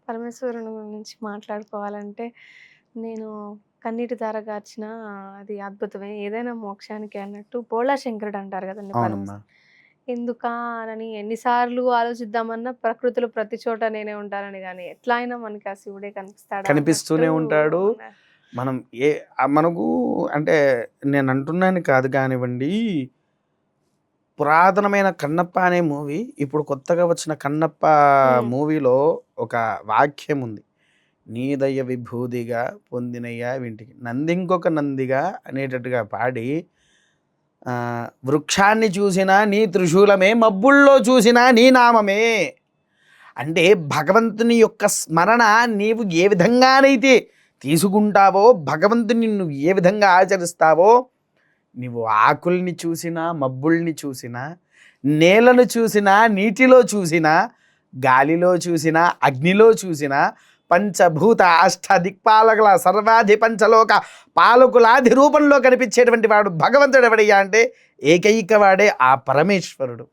పరమేశ్వరుని గురించి మాట్లాడుకోవాలంటే, నేను కన్నీటి ధార గార్చిన అది అద్భుతమే. ఏదైనా మోక్షానికే అన్నట్టు బోళా శంకరుడు అంటారు గదండీ అవునమ్మా. పరమేశ్వరుడు. ఎందుకా అనని ఎన్ని సార్లు ఆలోచిద్దామన్నా ప్రకృతిలో ప్రతి చోట నేనే ఉంటానని గాని, ఎట్లా అయినా మనకి ఆ శివుడే కనిపిస్తాడా అన్నట్టు కనిపిస్తూనే ఉంటాడు. మనం మనకు అంటే నేనంటున్నాను కాదు కానివ్వండి, పురాతనమైన 'కన్నప్ప' అనే మూవీ, ఇప్పుడు కొత్తగా వచ్చిన 'కన్నప్ప' హ్మ్. మూవీలో ఒక వాక్యం ఉంది. "నీ దయ విభూదిగా పొందినయ్యా వింటికి నందింకొక నందిగా" అనేటట్టుగా పాడి, వృక్షాన్ని చూసినా నీ త్రిశూలమే, మబ్బుల్లో చూసినా నీ నామమే. అంటే భగవంతుని యొక్క స్మరణ నీవు ఏ విధంగానైతే తీసుకుంటావో, భగవంతుని నువ్వు ఏ విధంగా ఆచరిస్తావో, నువ్వు ఆకుల్ని చూసినా, మబ్బుల్ని చూసినా, నేలను చూసినా, నీటిలో చూసినా, గాలిలో చూసినా, అగ్నిలో చూసినా, పంచభూత అష్ట దిక్పాలకుల సర్వాధి పంచలోక పాలకులాది రూపంలో కనిపించేటువంటి వాడు భగవంతుడు ఎవడయ్యా అంటే ఏకైక వాడే ఆ పరమేశ్వరుడు.